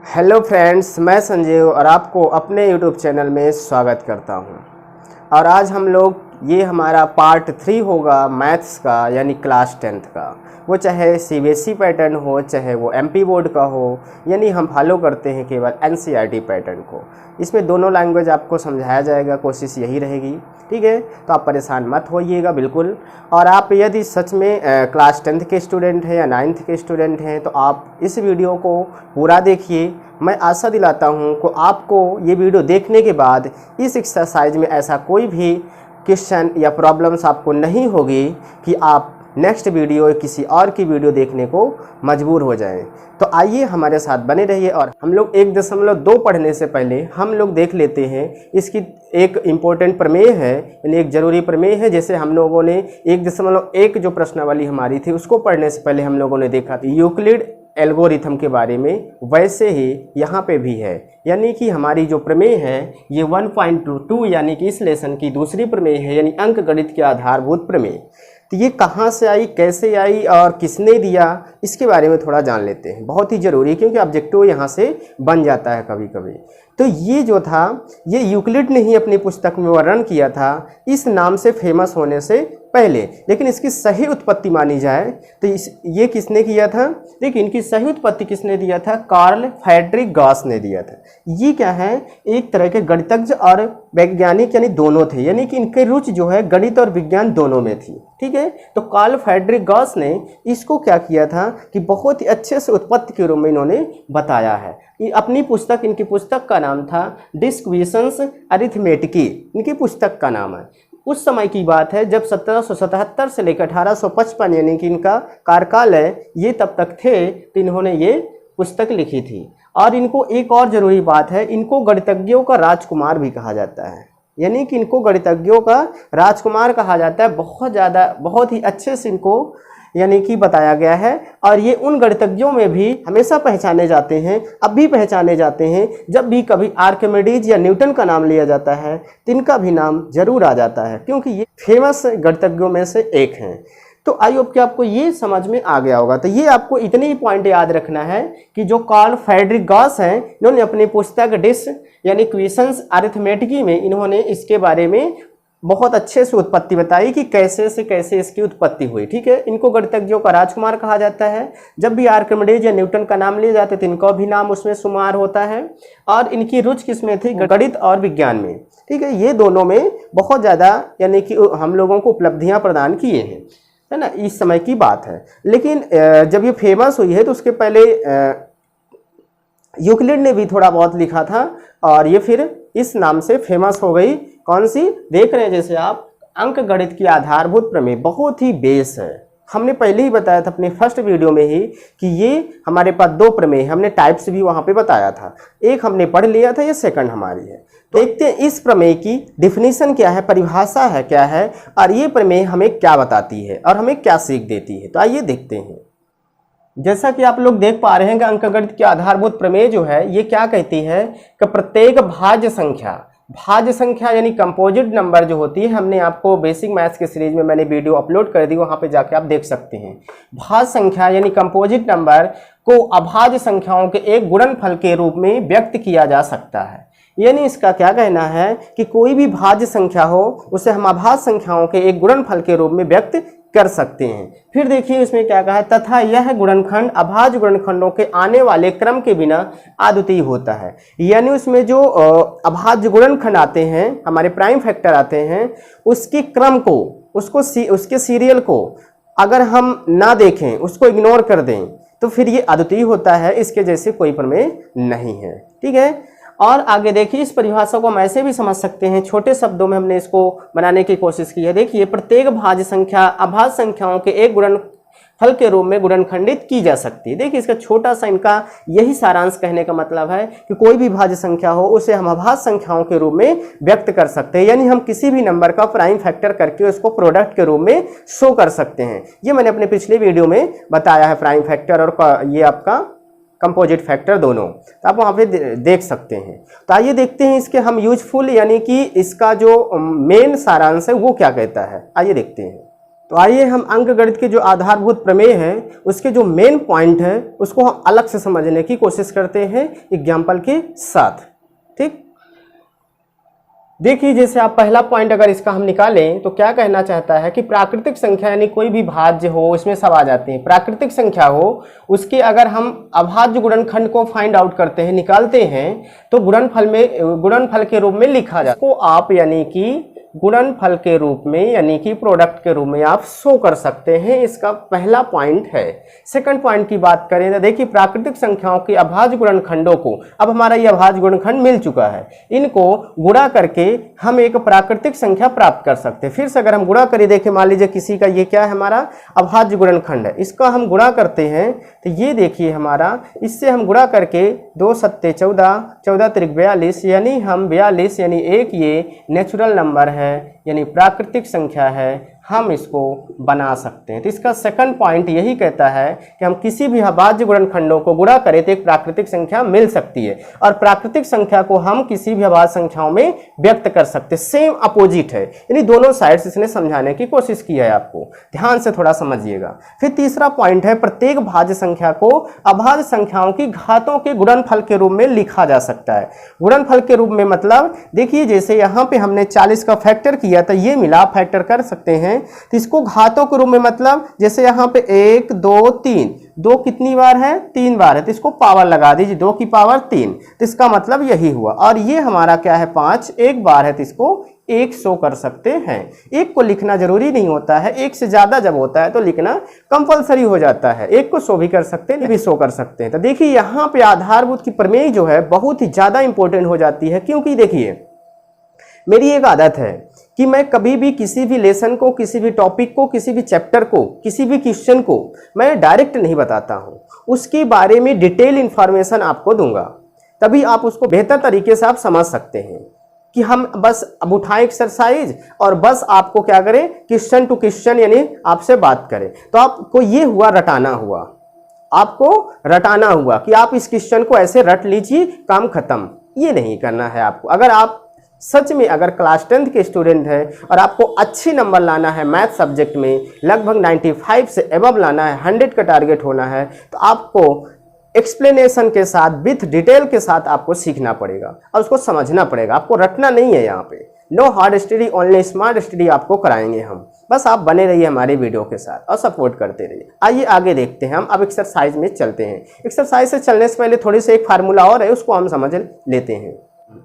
Hello friends, मैं संजीव और आपको अपने यूट्यूब चैनल में स्वागत करता हूं। और आज हम लोग ये हमारा पार्ट 3 होगा मैथ्स का, यानी क्लास 10th का। वो चाहे सीबीएसई पैटर्न हो, चाहे वो एमपी बोर्ड का हो, यानी हम फॉलो करते हैं केवल एनसीईआरटी पैटर्न को। इसमें दोनों लैंग्वेज आपको समझाया जाएगा, कोशिश यही रहेगी। ठीक है, तो आप परेशान मत होइएगा बिल्कुल। और आप यदि सच में क्लास 10th के स्टूडेंट हैं या 9th के स्टूडेंट हैं तो आप इस वीडियो को पूरा देखिए। मैं आशा दिलाता हूं कि आपको ये वीडियो देखने के बाद इस एक्सरसाइज में ऐसा कोई भी क्वेश्चन या प्रॉब्लम्स आपको नहीं होगी कि आप नेक्स्ट वीडियो किसी और की वीडियो देखने को मजबूर हो जाएं। तो आइए हमारे साथ बने रहिए। और हम लोग 1.2 पढ़ने से पहले हम लोग देख लेते हैं इसकी एक इम्पोर्टेंट प्रमेय है, यानी एक ज़रूरी प्रमेय है। जैसे हम लोगों ने 1.1 जो प्रश्नावली हमारी थी उसको पढ़ने से पहले हम लोगों ने देखा था यूक्लिड एल्गोरिथम के बारे में, वैसे ही यहाँ पे भी है। यानी कि हमारी जो प्रमेय है ये 1.2 यानी कि इस लेसन की दूसरी प्रमेय है, यानी अंक गणित के आधारभूत प्रमेय। तो ये कहाँ से आई, कैसे आई और किसने दिया, इसके बारे में थोड़ा जान लेते हैं। बहुत ही ज़रूरी है क्योंकि ऑब्जेक्टिव यहाँ से बन जाता है कभी कभी। तो ये जो था ये यूक्लिड ने ही अपनी पुस्तक में वर्णन किया था इस नाम से फेमस होने से पहले। लेकिन इसकी सही उत्पत्ति मानी जाए तो ये किसने किया था? देखिए, इनकी सही उत्पत्ति किसने दिया था? कार्ल फ्रेडरिक गॉस ने दिया था। ये क्या है, एक तरह के गणितज्ञ और वैज्ञानिक यानी दोनों थे, यानी कि इनकी रुचि जो है गणित और विज्ञान दोनों में थी। ठीक है, तो कार्ल फ्रेडरिक गॉस ने इसको क्या किया था कि बहुत ही अच्छे से उत्पत्ति के रूप में इन्होंने बताया है। अपनी पुस्तक, इनकी पुस्तक का नाम था डिस्क्विशंस अरिथमेटिकी, इनकी पुस्तक का नाम है। उस समय की बात है जब 1777 से लेकर 1855 यानी कि इनका कार्यकाल है, ये तब तक थे तो इन्होंने ये पुस्तक लिखी थी। और इनको एक और ज़रूरी बात है, इनको गणितज्ञों का राजकुमार भी कहा जाता है, यानी कि इनको गणितज्ञों का राजकुमार कहा जाता है। बहुत ही अच्छे से इनको यानी कि बताया गया है। और ये उन गणितज्ञों में भी हमेशा पहचाने जाते हैं, अब भी पहचाने जाते हैं। जब भी कभी आर्किमिडीज या न्यूटन का नाम लिया जाता है तो इनका भी नाम जरूर आ जाता है, क्योंकि ये फेमस गणितज्ञों में से एक हैं। तो आई होप कि आपको ये समझ में आ गया होगा। तो ये आपको इतने ही पॉइंट याद रखना है कि जो कार्ल फ्रेडरिक गॉस हैं, इन्होंने अपनी पुस्तक यानी क्वेश्चंस अरिथमेटिकी में इन्होंने इसके बारे में बहुत अच्छे से उत्पत्ति बताई कि कैसे से कैसे इसकी उत्पत्ति हुई। ठीक है, इनको गणितज्ञों का राजकुमार कहा जाता है। जब भी आर्किमिडीज या न्यूटन का नाम लिए जाते तो इनका भी नाम उसमें शुमार होता है। और इनकी रुचि किसमें थी? गणित और विज्ञान में। ठीक है, ये दोनों में बहुत ज़्यादा यानी कि हम लोगों को उपलब्धियाँ प्रदान किए हैं, है ना, इस समय की बात है। लेकिन जब ये फेमस हुई है तो उसके पहले यूक्लिड ने भी थोड़ा बहुत लिखा था और ये फिर इस नाम से फेमस हो गई। कौन सी? देख रहे हैं जैसे आप, अंक गणित की आधारभूत प्रमेय, बहुत ही बेस है। हमने पहले ही बताया था अपने फर्स्ट वीडियो में ही कि ये हमारे पास 2 प्रमेय, हमने टाइप्स भी वहां पे बताया था। एक हमने पढ़ लिया था, ये सेकंड हमारी है। तो देखते हैं इस प्रमेय की डिफिनीशन क्या है, परिभाषा है क्या है, और ये प्रमेय हमें क्या बताती है और हमें क्या सीख देती है। तो आइए देखते हैं। जैसा कि आप लोग देख पा रहे हैं कि अंकगणित की आधारभूत प्रमेय जो है ये क्या कहती है कि प्रत्येक भाज्य संख्या यानी कंपोजिट नंबर जो होती है, हमने आपको बेसिक मैथ्स के सीरीज में मैंने वीडियो अपलोड कर दी, वहां पे जाके आप देख सकते हैं। भाज्य संख्या यानी कंपोजिट नंबर को अभाज्य संख्याओं के एक गुणनफल के रूप में व्यक्त किया जा सकता है। यानी इसका क्या कहना है कि कोई भी भाज्य संख्या हो उसे हम अभाज्य संख्याओं के एक गुणनफल के रूप में व्यक्त कर सकते हैं। फिर देखिए इसमें क्या कहा है, तथा यह गुणनखंड अभाज्य गुणनखंडों के आने वाले क्रम के बिना अद्वितीय होता है। यानी उसमें जो अभाज्य गुणनखंड आते हैं, हमारे प्राइम फैक्टर आते हैं, उसके क्रम को, उसके सीरियल को अगर हम ना देखें, उसको इग्नोर कर दें तो फिर ये अद्वितीय होता है, इसके जैसे कोई प्रमेय नहीं है। ठीक है, और आगे देखिए इस परिभाषा को हम ऐसे भी समझ सकते हैं, छोटे शब्दों में हमने इसको बनाने की कोशिश की है। देखिए, प्रत्येक भाज्य संख्या अभाज्य संख्याओं के एक गुणनफल के रूप में गुणनखंडित की जा सकती है। देखिए, इसका छोटा सा इनका यही सारांश कहने का मतलब है कि कोई भी भाज्य संख्या हो उसे हम अभाज्य संख्याओं के रूप में व्यक्त कर सकते हैं। यानी हम किसी भी नंबर का प्राइम फैक्टर करके उसको प्रोडक्ट के रूप में शो कर सकते हैं। ये मैंने अपने पिछले वीडियो में बताया है, प्राइम फैक्टर और ये आपका कंपोजिट फैक्टर दोनों, तो आप वहाँ पे देख सकते हैं। तो आइए देखते हैं इसके हम यूजफुल यानी कि इसका जो मेन सारांश है वो क्या कहता है। आइए देखते हैं। तो आइए हम अंकगणित के जो आधारभूत प्रमेय है उसके जो मेन पॉइंट है उसको हम अलग से समझने की कोशिश करते हैं एग्जाम्पल के साथ। ठीक, देखिए जैसे आप पहला पॉइंट अगर इसका हम निकालें तो क्या कहना चाहता है कि प्राकृतिक संख्या यानी कोई भी भाज्य हो, इसमें सब आ जाते हैं, प्राकृतिक संख्या हो उसके अगर हम अभाज्य गुणनखंड को फाइंड आउट करते हैं, निकालते हैं, तो गुणनफल के रूप में लिखा जाता है। इसको आप यानी कि गुणनफल के रूप में यानी कि प्रोडक्ट के रूप में आप शो कर सकते हैं। इसका पहला पॉइंट है। सेकंड पॉइंट की बात करें तो देखिए प्राकृतिक संख्याओं के अभाज्य गुणनखंडों को, अब हमारा ये अभाज्य गुणनखंड मिल चुका है, इनको गुणा करके हम एक प्राकृतिक संख्या प्राप्त कर सकते हैं। फिर से अगर हम गुणा करें, देखिए मान लीजिए किसी का ये क्या है हमारा अभाज्य गुणनखंड है, इसका हम गुणा करते हैं तो ये देखिए हमारा, इससे हम गुणा करके 2 सत्ते 14, 14 त्रिक 42 यानी हम 42 यानी एक ये नेचुरल नंबर है यानी प्राकृतिक संख्या है, हम इसको बना सकते हैं। तो इसका सेकंड पॉइंट यही कहता है कि हम किसी भी अभाज्य गुणनखंडों को गुणा करें तो एक प्राकृतिक संख्या मिल सकती है और प्राकृतिक संख्या को हम किसी भी अभाज्य संख्याओं में व्यक्त कर सकते हैं। सेम अपोजिट है, यानी दोनों साइड्स इसने समझाने की कोशिश की है, आपको ध्यान से थोड़ा समझिएगा। फिर तीसरा पॉइंट है प्रत्येक भाज्य संख्या को अभाज्य संख्याओं की घातों के गुणनफल के रूप में लिखा जा सकता है। गुणनफल के रूप में मतलब देखिए जैसे यहाँ पे हमने 40 का फैक्टर किया तो ये मिला, फैक्टर कर सकते हैं, तो इसको घातों के रूप में मतलब जैसे यहाँ पे 1 2 3, 2 कितनी बार है 3 बार है, तो इसको पावर लगा दीजिए 2 की पावर 3, तो इसका मतलब यही हुआ। और ये हमारा क्या है 5, एक बार है तो इसको 1 शो कर सकते हैं। एक को लिखना जरूरी नहीं होता है, एक से ज्यादा जब होता है तो लिखना कंपलसरी हो जाता है। एक को शो भी कर सकते हैं, भी शो कर सकते हैं। तो देखिए यहाँ पे आधारभूत की प्रमेय जो है बहुत ही ज्यादा इंपॉर्टेंट हो जाती है, क्योंकि देखिए मेरी एक आदत है कि मैं कभी भी किसी भी लेसन को, किसी भी टॉपिक को, किसी भी चैप्टर को, किसी भी क्वेश्चन को मैं डायरेक्ट नहीं बताता हूँ, उसके बारे में डिटेल इंफॉर्मेशन आपको दूंगा, तभी आप उसको बेहतर तरीके से आप समझ सकते हैं। कि हम बस अब उठाएं एक्सरसाइज और बस आपको क्या करें क्वेश्चन टू क्वेश्चन यानी आपसे बात करें, तो आपको ये हुआ रटाना हुआ, आपको रटाना हुआ कि आप इस क्वेश्चन को ऐसे रट लीजिए, काम खत्म। ये नहीं करना है आपको। अगर आप सच में अगर क्लास 10th के स्टूडेंट हैं और आपको अच्छी नंबर लाना है मैथ सब्जेक्ट में, लगभग 95 से एबव लाना है, 100 का टारगेट होना है, तो आपको एक्सप्लेनेशन के साथ विथ डिटेल के साथ आपको सीखना पड़ेगा और उसको समझना पड़ेगा। आपको रटना नहीं है। यहाँ पे no hard study only smart study आपको कराएंगे हम। बस आप बने रहिए हमारे वीडियो के साथ और सपोर्ट करते रहिए। आइए आगे देखते हैं हम। अब एक्सरसाइज में चलते हैं। एक्सरसाइज से चलने से पहले थोड़ी सी एक फार्मूला और है, उसको हम समझ लेते हैं।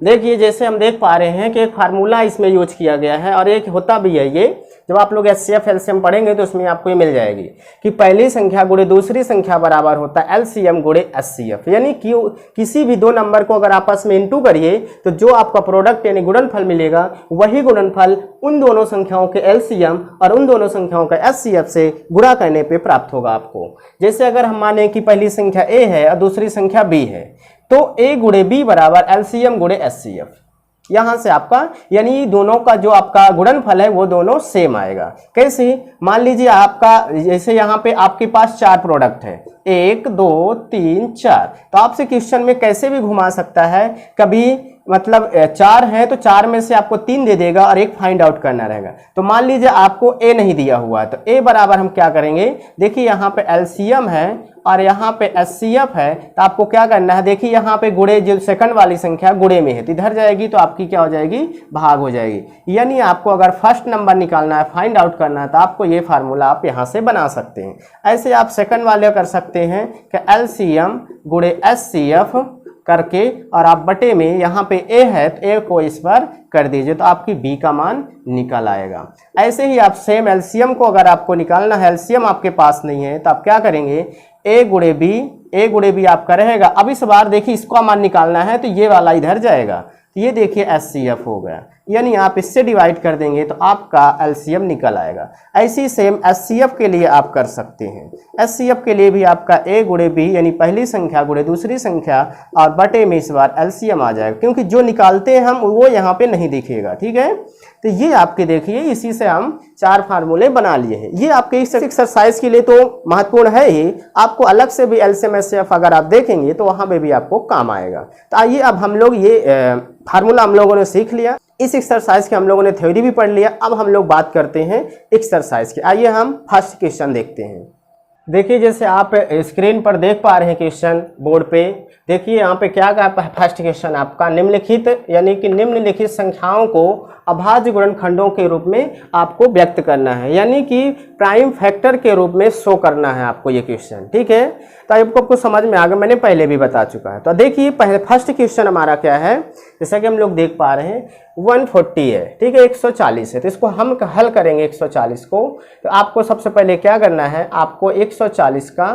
देखिए जैसे हम देख पा रहे हैं कि एक फार्मूला इसमें यूज किया गया है और एक होता भी है ये, जब आप लोग एचसीएफ एलसीएम पढ़ेंगे तो उसमें आपको ये मिल जाएगी कि पहली संख्या गुणे दूसरी संख्या बराबर होता है एलसीएम गुणे एचसीएफ। यानी कि किसी भी दो नंबर को अगर आपस में इंटू करिए तो जो आपका प्रोडक्ट यानी गुणनफल मिलेगा, वही गुणनफल उन दोनों संख्याओं के एलसीएम और उन दोनों संख्याओं का एचसीएफ से गुणा करने पे प्राप्त होगा आपको। जैसे अगर हम माने कि पहली संख्या ए है और दूसरी संख्या बी है, तो ए गुणे बी बराबर एलसीएम गुणे एचसीएफ। यहां से आपका यानी दोनों का जो आपका गुणनफल है वो दोनों सेम आएगा। कैसे? मान लीजिए आपका जैसे यहाँ पे आपके पास 4 प्रोडक्ट है, 1 2 3 4, तो आपसे क्वेश्चन में कैसे भी घुमा सकता है। कभी मतलब 4 है तो 4 में से आपको 3 दे देगा और एक फाइंड आउट करना रहेगा। तो मान लीजिए आपको ए नहीं दिया हुआ है, तो ए बराबर हम क्या करेंगे, देखिए यहाँ पे एलसीएम है और यहाँ पे एचसीएफ है, तो आपको क्या करना है, देखिए यहाँ पे गुणे जो सेकंड वाली संख्या गुणे में है तो इधर जाएगी, तो आपकी क्या हो जाएगी, भाग हो जाएगी। यानी आपको अगर फर्स्ट नंबर निकालना है, फाइंड आउट करना है, तो आपको ये फार्मूला आप यहाँ से बना सकते हैं। ऐसे आप सेकंड वाले कर सकते हैं कि एलसीएम गुणे एचसीएफ करके और आप बटे में यहाँ पे ए है तो ए को इस पर कर दीजिए, तो आपकी बी का मान निकल आएगा। ऐसे ही आप सेम एलसीएम को अगर आपको निकालना है, एलसीएम आपके पास नहीं है, तो आप क्या करेंगे, ए गुणे बी आपका रहेगा। अब इस बार देखिए इसका मान निकालना है तो ये वाला इधर जाएगा, तो ये देखिए एचसीएफ हो गया, यानी आप इससे डिवाइड कर देंगे तो आपका एलसीएम निकल आएगा। ऐसी सेम एचसीएफ के लिए आप कर सकते हैं। एचसीएफ के लिए भी आपका ए गुणे बी यानी पहली संख्या गुणे दूसरी संख्या और बटे में इस बार एलसीएम आ जाएगा, क्योंकि जो निकालते हैं हम वो यहाँ पे नहीं दिखेगा। ठीक है, तो ये आपके देखिए इसी से हम 4 फार्मूले बना लिए हैं। ये आपके इस एक्सरसाइज के लिए तो महत्वपूर्ण है ही, आपको अलग से भी एलसीएम एचसीएफ अगर आप देखेंगे तो वहाँ पे भी आपको काम आएगा। तो आइए अब हम लोग ये फार्मूला हम लोगों ने सीख लिया। इस एक्सरसाइज की हम लोगों ने थ्योरी भी पढ़ लिया। अब हम लोग बात करते हैं एक्सरसाइज की। आइए हम फर्स्ट क्वेश्चन देखते हैं। देखिए जैसे आप स्क्रीन पर देख पा रहे हैं क्वेश्चन बोर्ड पे, देखिए यहाँ पे क्या कहा फर्स्ट क्वेश्चन आपका, निम्नलिखित यानी कि निम्नलिखित संख्याओं को अभाज्य गुणनखंडों के रूप में आपको व्यक्त करना है, यानी कि प्राइम फैक्टर के रूप में शो करना है आपको ये क्वेश्चन। ठीक है, तो आपको समझ में आ गया, मैंने पहले भी बता चुका है। तो देखिए पहले फर्स्ट क्वेश्चन हमारा क्या है, जैसा कि हम लोग देख पा रहे हैं 140 है, ठीक है, 140 है। तो इसको हम हल करेंगे 140 को। तो आपको सबसे पहले क्या करना है, आपको 140 का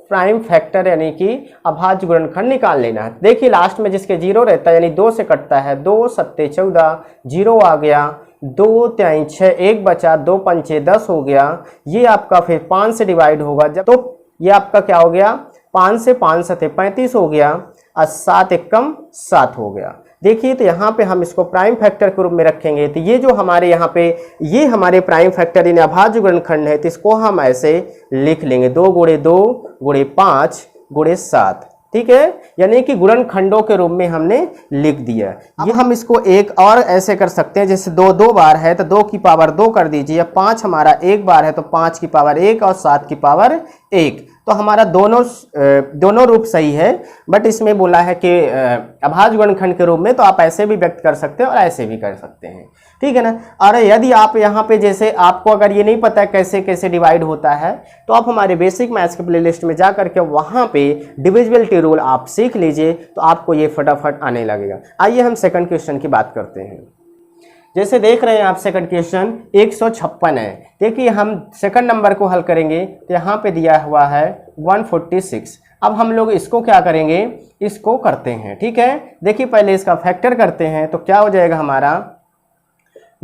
प्राइम फैक्टर यानी कि अभाज्य गुणनखंड निकाल लेना है। देखिए लास्ट में जिसके जीरो रहता है यानी 2 से कटता है, 2 सत्ते 14, जीरो आ गया, 2 त्याई 6, 1 बचा, 2 पंचे 10 हो गया। ये आपका फिर 5 से डिवाइड होगा जब, तो ये आपका क्या हो गया, 5 से 5 सत्ते 35 हो गया और 7 एकम 7 हो गया। देखिए तो यहाँ पे हम इसको प्राइम फैक्टर के रूप में रखेंगे। तो ये जो हमारे यहाँ पे ये हमारे प्राइम फैक्टर यानी अभाज्य गुणनखंड है, तो इसको हम ऐसे लिख लेंगे 2 गुणे 2 गुणे 5 गुणे 7। ठीक है, यानी कि गुणनखंडों के रूप में हमने लिख दिया। अब हम इसको एक और ऐसे कर सकते हैं, जैसे 2 2 बार है तो 2 की पावर 2 कर दीजिए, 5 हमारा 1 बार है तो 5 की पावर 1 और 7 की पावर 1। तो हमारा दोनों रूप सही है, बट इसमें बोला है कि अभाज्य गुणनखंड के रूप में, तो आप ऐसे भी व्यक्त कर सकते हैं और ऐसे भी कर सकते हैं। ठीक है ना। और यदि आप यहाँ पे जैसे आपको अगर ये नहीं पता है कैसे कैसे डिवाइड होता है, तो आप हमारे बेसिक मैथ्स के प्लेलिस्ट में जा करके वहाँ पे डिविजिबिलिटी रूल आप सीख लीजिए, तो आपको ये फटाफट आने लगेगा। आइए हम सेकंड क्वेश्चन की बात करते हैं। जैसे देख रहे हैं आप सेकंड क्वेश्चन 156 है। देखिए हम सेकंड नंबर को हल करेंगे, तो यहाँ पे दिया हुआ है 146। अब हम लोग इसको क्या करेंगे, इसको करते हैं। ठीक है, देखिए पहले इसका फैक्टर करते हैं, तो क्या हो जाएगा हमारा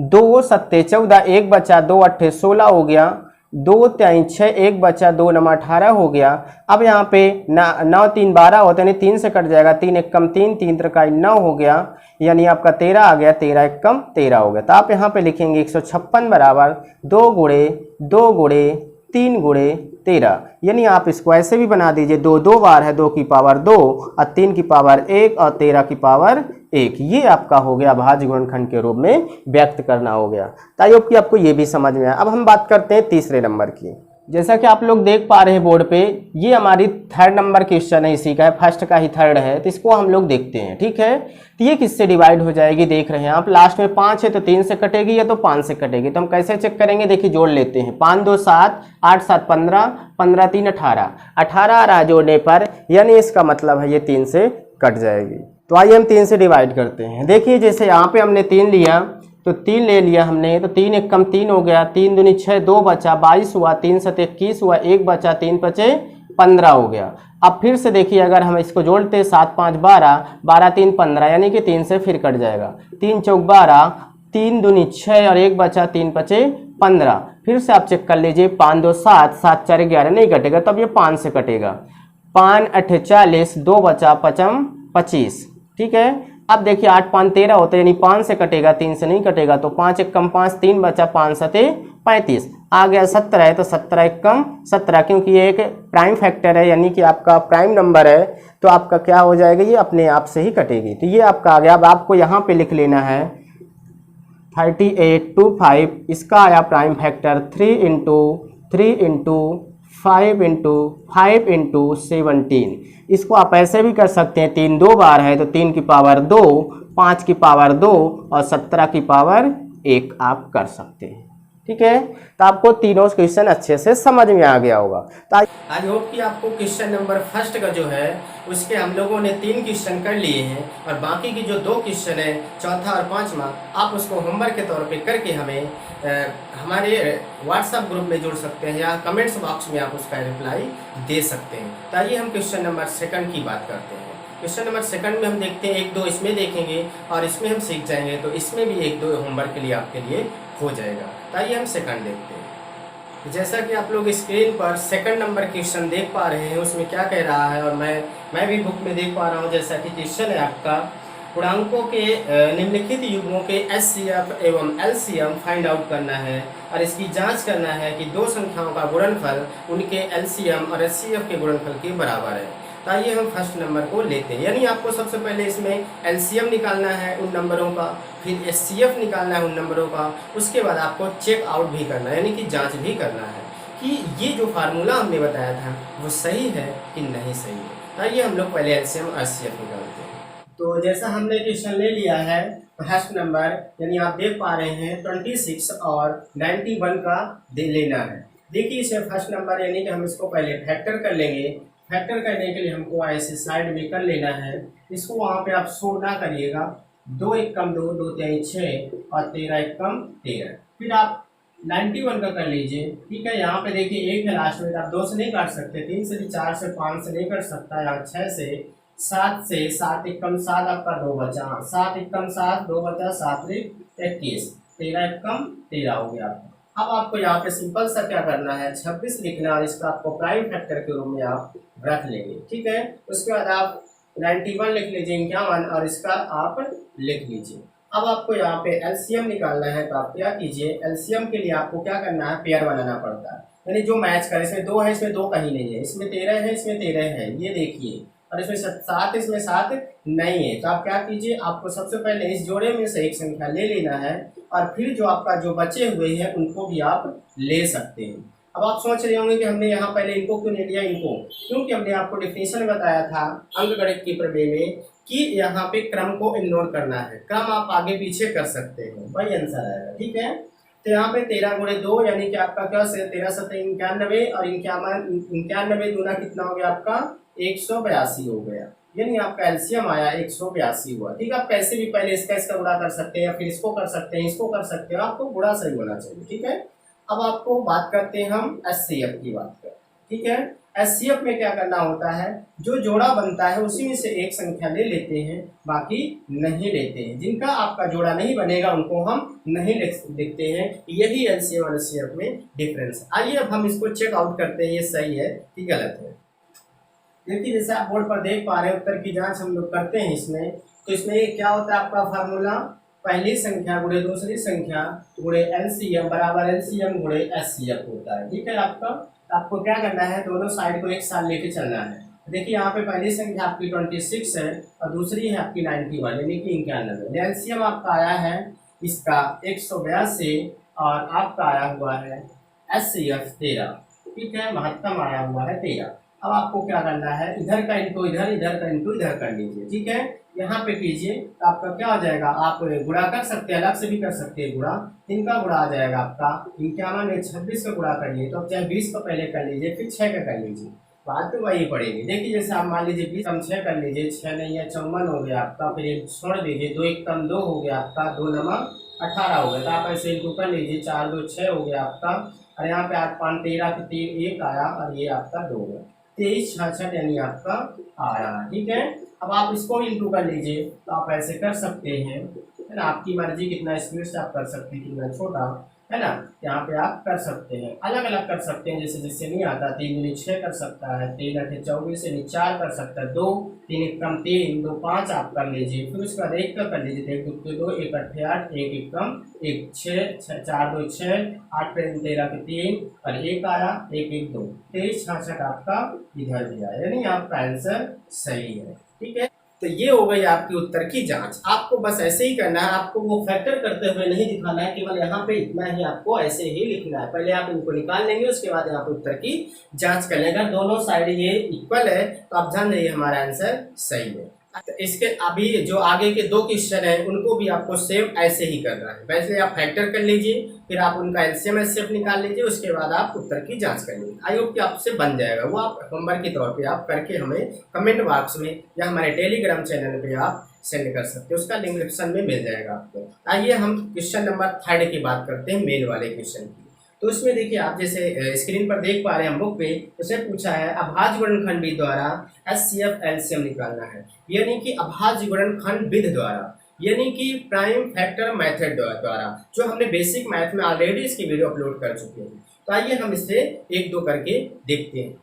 2 सत्ते 14, 1 बचा, 2 अट्ठे 16 हो गया, 2 त्याई 6, 1 बचा, 2 नमा 18 हो गया। अब यहाँ पे 9 3 12 होता है, यानी 3 से कट जाएगा, 3 एक कम 3, 3 त्रिकाई 9 हो गया, यानी आपका 13 आ गया, 13 एक कम 13 हो गया। तो आप यहाँ पे लिखेंगे 156 बराबर 2 गुणे 2 गुणे 3 गुणे 13, यानी आप इसको ऐसे भी बना दीजिए, 2 2 बार है, 2 की पावर 2 और 3 की पावर 1 और 13 की पावर 1। ये आपका हो गया अभाज्य गुणनखंड के रूप में व्यक्त करना हो गया। ताकि कि आपको ये भी समझ में आया। अब हम बात करते हैं तीसरे नंबर की। जैसा कि आप लोग देख पा रहे हैं बोर्ड पे, ये हमारी थर्ड नंबर क्वेश्चन है, इसी का है, फर्स्ट का ही थर्ड है, तो इसको हम लोग देखते हैं। ठीक है, तो ये किससे डिवाइड हो जाएगी, देख रहे हैं आप, लास्ट में 5 है तो 3 से कटेगी या तो 5 से कटेगी। तो हम कैसे चेक करेंगे, देखिए जोड़ लेते हैं, 5 2 7, 8 7 15, 15 3 18, 18 आ रहा जोड़ने पर, यानी इसका मतलब है ये 3 से कट जाएगी। तो आइए हम 3 से डिवाइड करते हैं। देखिए जैसे यहाँ पे हमने 3 लिया, तो 3 ले लिया हमने, तो 3 एक कम 3 हो गया, 3 दूनी 6, 2 बचा, 22 हुआ, 3 सत 21 हुआ, 1 बचा, 3 पचे 15 हो गया। अब फिर से देखिए अगर हम इसको जोड़ते 7 5 12, 12 3 15, यानी कि 3 से फिर कट जाएगा, 3 चौक 12, 3 दूनी 6 और 1 बचा, 3 पचे 15। फिर से आप चेक कर लीजिए, 5 2 7, 7 4 11 नहीं कटेगा, तब ये 5 से कटेगा, 5 8 40, 2 बचा, 5 25। ठीक है, अब देखिए 8 5 13 होते हैं, यानी 5 से कटेगा, 3 से नहीं कटेगा, तो 5 एक कम 5, 3 बचा, 5 सते 35 आ गया, 17 है तो 17 एक कम 17, क्योंकि ये एक प्राइम फैक्टर है, यानी कि आपका प्राइम नंबर है, तो आपका क्या हो जाएगा, ये अपने आप से ही कटेगी। तो ये आपका आ गया। अब आपको यहाँ पे लिख लेना है 3825, इसका आया prime factor 3 into 5 into 5 into 17। इसको आप ऐसे भी कर सकते हैं, 3 2 बार है तो 3 की पावर 2, 5 की पावर 2 और 17 की पावर 1 आप कर सकते हैं। ठीक है, तो आपको तीनों क्वेश्चन अच्छे से समझ में आ गया होगा। तो आई होप कि आपको क्वेश्चन नंबर फर्स्ट का जो है उसके हम लोगों ने 3 क्वेश्चन कर लिए हैं, और बाकी की जो 2 क्वेश्चन है, चौथा और 5वां, आप उसको होमवर्क के तौर पे करके हमें हमारे व्हाट्सएप ग्रुप में जुड़ सकते हैं, या कमेंट्स बॉक्स में आप उसका रिप्लाई दे सकते हैं। तो आइए हम क्वेश्चन नंबर सेकंड की बात करते हैं। क्वेश्चन नंबर सेकंड में हम देखते हैं, 1 2 इसमें देखेंगे और इसमें हम सीख जाएंगे, तो इसमें भी 1 2 होमवर्क के लिए आपके लिए हो जाएगा। तो आइए हम सेकंड देखते हैं। जैसा कि आप लोग स्क्रीन पर सेकंड नंबर क्वेश्चन देख पा रहे हैं, उसमें क्या कह रहा है, और मैं भी बुक में देख पा रहा हूँ। जैसा कि क्वेश्चन है आपका, पूर्णांकों के निम्नलिखित युग्मों के HCF एवं LCM फाइंड आउट करना है, और इसकी जांच करना है कि 2 संख्याओं का गुणनफल उनके LCM और HCF के गुणनफल के बराबर है। तो आइए हम फर्स्ट नंबर को लेते हैं। यानी आपको सबसे पहले इसमें एलसीएम निकालना है उन नंबरों का, फिर एचसीएफ निकालना है उन नंबरों का, उसके बाद आपको चेक आउट भी करना है यानी कि जांच भी करना है कि ये जो फार्मूला हमने बताया था वो सही है कि नहीं सही है। आइए हम लोग पहले एलसीएम और एचसीएफ निकालते हैं। तो जैसा हमने क्वेश्चन ले लिया है, फर्स्ट नंबर यानी आप देख पा रहे हैं 26 और 91 का दे लेना है। देखिए इसमें फर्स्ट नंबर यानी कि हम इसको पहले फैक्टर कर लेंगे। फैक्टर करने के लिए हमको ऐसे साइड में कर लेना है। इसको वहाँ पे आप शो ना करिएगा। 2 1 कम 2, 2 3 6 और 13 1 कम 13। फिर आप 91 का कर लीजिए। ठीक है, यहाँ पे देखिए 1 है लास्ट में, आप 2 से नहीं काट सकते, 3 से भी, 4 से, 5 से नहीं कट सकता, यहाँ 6 से, 7 से, 7 1 कम 7 आपका 2 बचा, 7 1 कम 7 2 बचा, 7 1 21, 13 1 कम 13 हो गया आपका। अब आपको यहाँ पे सिंपल सा क्या करना है, 26 लिखना और इसका आपको प्राइम फैक्टर के रूप में आप रख लेंगे। ठीक है, उसके बाद आप 91 लिख लीजिए 51 और इसका आप लिख लीजिए। अब आपको यहाँ पे एलसीएम निकालना है, तो आप क्या कीजिए, एलसीएम के लिए आपको क्या करना है, पेयर बनाना पड़ता है यानी जो मैच करे। इसमें 2 है, इसमें 2 कहीं नहीं है, इसमें 13 है, इसमें 13 है, ये देखिए, और इसमें 7 इसमें 7 नहीं है। तो आप क्या कीजिए, आपको सबसे पहले इस जोड़े में से एक संख्या ले लेना है और फिर जो आपका जो बचे हुए हैं उनको भी आप ले सकते हैं। अब आप सोच रहे होंगे कि हमने यहाँ पहले इनको क्यों ले लिया, इनको क्योंकि हमने आपको डेफिनेशन में बताया था अंकगणित की प्रमेय में कि यहाँ पे क्रम को इग्नोर करना है। क्रम आप आगे पीछे कर सकते हैं, वही आंसर आएगा। ठीक है, तो यहाँ पे 13 गुणे 2 यानी कि आपका क्या से 13 7 91 और 91 दूना कितना हो गया आपका 182 हो गया, यानी आपका एलसीएम आया 182 हुआ। ठीक है, आप कैसे भी पहले इसका गुणा कर सकते हैं या फिर इसको कर सकते हैं, इसको कर सकते हैं, आपको गुणा सही होना चाहिए। ठीक है, अब आपको बात करते हैं हम एचसीएफ की बात करते हैं। ठीक है, एचसीएफ में क्या करना होता है, जो जोड़ा बनता है उसी में से एक संख्या ले लेते हैं, बाकी नहीं लेते हैं। जिनका आपका जोड़ा नहीं बनेगा उनको हम नहीं लिखते हैं। यही एलसीएम और एचसीएफ में डिफरेंस है। आइए अब हम इसको चेक आउट करते हैं, ये सही है कि गलत है। देखिए जैसे आप बोर्ड पर देख पा रहे हैं, उत्तर की जांच हम लोग करते हैं इसमें। तो इसमें क्या होता है आपका फार्मूला, पहली संख्या गुणे दूसरी संख्या गुणे एलसीएम बराबर एलसीएम गुणे एचसीएफ होता है। ठीक है, आपको क्या करना है, दोनों साइड को एक साथ लेके चलना है। देखिए यहाँ पे पहली संख्या आपकी 26 है और दूसरी है आपकी 91 यानी कि 91। एलसीएम आपका आया है इसका 182 और आपका आया हुआ है एचसीएफ 13। ठीक है, महत्तम आया हुआ है 13। अब आपको क्या करना है, इधर का इनको इधर, इधर का इनको इधर कर लीजिए। ठीक है, यहाँ पे कीजिए तो आपका क्या हो जाएगा, आप गुणा कर सकते हैं, अलग से भी कर सकते हैं गुणा। इनका गुणा आ जाएगा आपका 51 में 26 का गुणा करिए, तो चाहे 20 का पहले कर लीजिए फिर 6 का कर लीजिए, बात तो वही पड़ेगी। देखिए जैसे आप मान लीजिए 20 कम 6 कर लीजिए, 6 नहीं है 54 हो गया आपका, फिर एक छोड़ दीजिए, 2 1 कम 2 हो गया आपका, 2 नमक 18 हो गया। तो आप ऐसे इनको कर लीजिए, 4 2 6 हो गया आपका, और यहाँ पे 8 5 13 के 3 1 आया और ये आपका 2 है, 23 66 यानी आपका आ रहा है। ठीक है, अब आप इसको इंटू कर लीजिए, तो आप ऐसे कर सकते हैं, है ना, आपकी मर्जी कितना स्पीड से आप कर सकते हैं, कितना छोटा, है ना, यहाँ पे आप कर सकते हैं, अलग अलग कर सकते हैं, जैसे जिससे नहीं आता 3 दूनी 6 कर सकता है, 3 8 24 यानी 4 कर सकता है, 2 3 1 कम 3 2 5 आप कर लीजिए। फिर उसके बाद 1 का कर लीजिए, 1 2 2 1 8 8 1 1 कम 1 6 4 2 6 8 13 के 3 और 1 आया 1 1 2 23 66 आपका इधर भी आया, यानी आपका आंसर सही है। ठीक है, तो ये हो गई आपकी उत्तर की जांच। आपको बस ऐसे ही करना है, आपको वो फैक्टर करते हुए नहीं दिखाना है, केवल यहाँ पे इतना ही आपको ऐसे ही लिखना है। पहले आप इनको निकाल लेंगे, उसके बाद यहाँ पे उत्तर की जांच कर लेंगे। दोनों साइड ये इक्वल है तो आप जान जाइए हमारा आंसर सही है। तो इसके अभी जो आगे के 2 क्वेश्चन है उनको भी आपको सेम ऐसे ही करना है। वैसे आप फैक्टर कर लीजिए, फिर आप उनका एलसीएम एचसीएफ निकाल लीजिए, उसके बाद आप उत्तर की जांच कर लीजिए। आई होप कि आपसे बन जाएगा, वो आप होमवर्क के तौर पे आप करके हमें कमेंट बॉक्स में या हमारे टेलीग्राम चैनल पे आप सेंड कर सकते हैं, उसका लिंक डिस्क्रिप्शन में मिल जाएगा आपको। आइए हम क्वेश्चन नंबर 3 की बात करते हैं, मेल वाले क्वेश्चन की। तो उसमें देखिए आप जैसे स्क्रीन पर देख पा रहे हैं बुक पे, उसने पूछा है अभाज्य गुणनखंड विधि द्वारा एचसीएफ एलसीएम निकालना है, यानी कि अभाज्य गुणनखंड विधि द्वारा, यानी कि प्राइम फैक्टर मेथड द्वारा, जो हमने बेसिक मैथ में ऑलरेडी इसकी वीडियो अपलोड कर चुके हैं। तो आइए हम इससे 1 2 करके देखते हैं।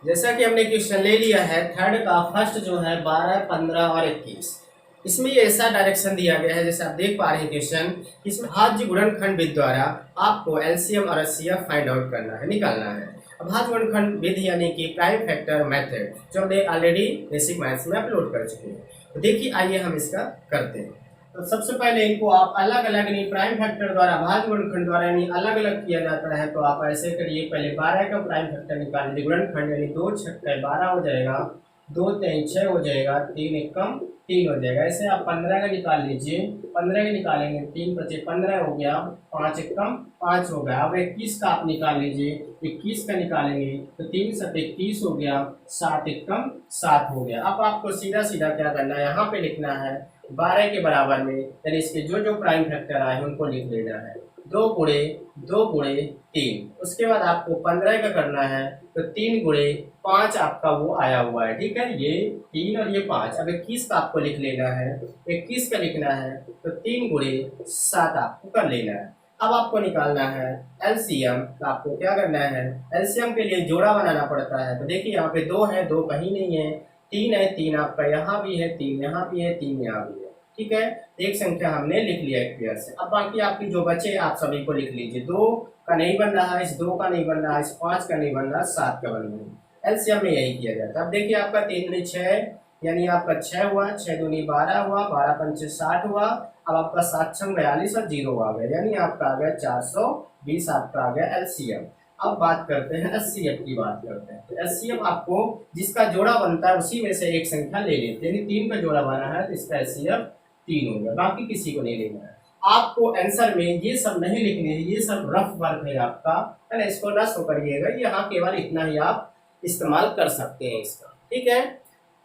जैसा कि हमने क्वेश्चन ले लिया है, थर्ड का फर्स्ट जो है 12 15 और 21, इसमें ये ऐसा डायरेक्शन दिया गया है, जैसे आप देख पा रहे हैं क्वेश्चन, इसमें अभाज्य गुणनखंड विधि द्वारा आपको एलसीएम और एचसीएफ फाइंड आउट करना है, निकालना है। अभाज्य गुणनखंड विधि यानी कि प्राइम फैक्टर मेथड, जो हमने ऑलरेडी बेसिक मैथ्स में अपलोड कर चुके हैं। तो देखिए आइए हम इसका करते हैं। तो सबसे पहले इनको आप अलग अलग यानी प्राइम फैक्टर द्वारा अभाज्य गुणनखंड द्वारा यानी अलग अलग किया जाता है। तो आप ऐसे करिए, पहले 12 का प्राइम फैक्टर निकाल लीजिए, गुणनखंड यानी 2 छक्के 12 हो जाएगा, 2 3 6 हो जाएगा, 3 एकम 3 हो जाएगा। ऐसे आप 15 का निकाल लीजिए, 15 का निकालेंगे 3 5 15 हो गया, 5 एकम 5 हो गया। अब 21 का आप निकाल लीजिए, 21 का निकालेंगे तो 3 7 21 हो गया, 7 एकम 7 हो गया। अब आपको सीधा सीधा क्या करना है, यहाँ पे लिखना है 12 के बराबर में, यानी इसके जो जो प्राइम फैक्टर आए हैं उनको लिख लेना है, 2 गुणे 2 गुणे 3। उसके बाद आपको 15 का करना है, तो 3 गुणे 5 आपका वो आया हुआ है, ठीक है, ये 3 और ये 5। अब 21 का आपको लिख लेना है, 21 का लिखना है तो 3 गुणे 7 आपको कर लेना है। अब आपको निकालना है एलसीएम। तो आपको क्या करना है, एलसीएम के लिए जोड़ा बनाना पड़ता है। तो देखिए यहाँ पे 2 है, 2 कहीं नहीं है, 3 है, 3 आपका यहाँ भी है, 3 यहाँ भी है, 3 यहाँ भी है, ठीक है। एक संख्या हमने लिख लिया एक पेयर से। अब बाकी आपकी जो बचे आप सभी को लिख लीजिए। 2 का नहीं बन रहा है, इस 2 का नहीं बन रहा है, इस 5 का नहीं बन रहा, 7 का बन रहा है। एलसीएम में यही किया जाता है। अब देखिए आपका 3 दूनी 6 यानी आपका 6 हुआ, 6 दूनी 12 हुआ, 12 पंचे 60 हुआ। अब आपका 7 छंग 42 और 0 आ गया, यानी आपका आ गया 420 आपका आ गया एलसीएम। अब बात करते हैं एचसीएफ की बात करते हैं। तो एचसीएफ आपको जिसका जोड़ा बनता है उसी में से एक संख्या ले लेते हैं, यानी 3 का जोड़ा बना है तो इसका एचसीएफ 3 हो गया, बाकी किसी को नहीं लेना है। आपको आंसर में ये सब नहीं लिखने हैं, ये सब रफ वर्क है आपका, है ना, इसको ना शो करिएगा, यहाँ केवल इतना ही आप इस्तेमाल कर सकते हैं इसका, ठीक है।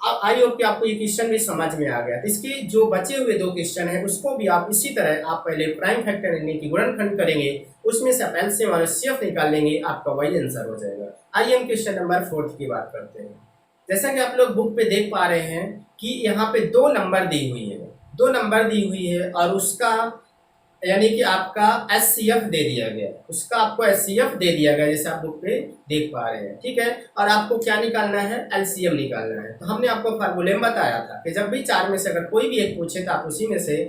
अब आई होप कि आपको ये क्वेश्चन भी समझ में आ गया। तो इसके जो बचे हुए 2 क्वेश्चन है उसको भी आप इसी तरह आप पहले प्राइम फैक्टर यानी कि गुणनखंड करेंगे, उसमें से आप एलसीएम और एचसीएफ निकाल लेंगे, आपका वही आंसर हो जाएगा। आइए हम क्वेश्चन नंबर 4 की बात करते हैं। जैसा कि आप लोग बुक पे देख पा रहे हैं कि यहाँ पे 2 नंबर दी हुई है, 2 नंबर दी हुई है और उसका यानी कि आपका एचसीएफ दे दिया गया, उसका आपको एचसीएफ दे दिया गया जैसे आप बुक पे देख पा रहे हैं, ठीक है। और आपको क्या निकालना है, एलसीएम निकालना है। तो हमने आपको फार्मूले में बताया था कि जब भी 4 में से अगर कोई भी एक पूछे तो आप उसी में से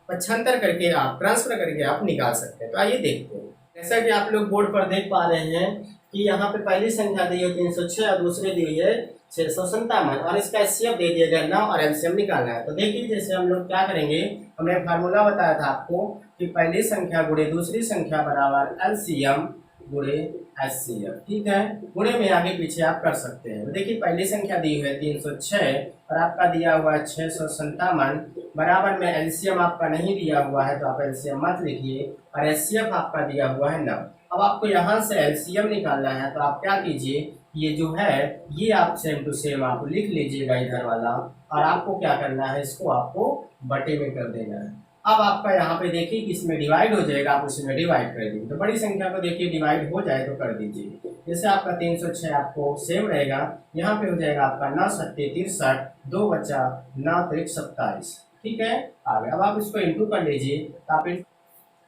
पक्षांतर करके आप ट्रांसफर करके आप निकाल सकते हैं। तो आइए देखते हैं। जैसा कि आप लोग बोर्ड पर देख पा रहे हैं कि यहाँ पे पहली संख्या दी है 306 और दूसरी दी है 657 और इसका एचसीएफ दे दिया गया 9 और एलसीएम निकालना है। तो देखिए जैसे हम लोग क्या करेंगे, हमने फार्मूला बताया था आपको कि पहली संख्या गुणे दूसरी संख्या बराबर एलसीएम गुणे एचसीएफ, ठीक है। गुणे में आगे पीछे आप कर सकते हैं। तो देखिए पहली संख्या दी है 306 और आपका दिया हुआ है 657, बराबर में एलसीएम आपका नहीं दिया हुआ है तो आप एलसीएम मत लिखिए, और एचसीएफ आपका दिया हुआ है 9। अब आपको यहाँ से एलसीएम निकालना है, तो आप क्या कीजिए, ये जो है ये आप सेम टू सेम आप लिख लीजिएगा इधर वाला, और आपको क्या करना है, इसको आपको बटे में कर देना है। अब आपका यहाँ पे देखिए कि इसमें डिवाइड हो जाएगा, आप उसमें डिवाइड कर दीजिए। तो बड़ी संख्या को देखिए डिवाइड हो जाए तो कर दीजिए। जैसे आपका 306 आपको सेम रहेगा, यहाँ पे हो जाएगा आपका 9 सत्ते 63, 2 बचा 9 त्रिक 27, ठीक है, आ गया। अब आप इसको इंटू कर लीजिए, तो आप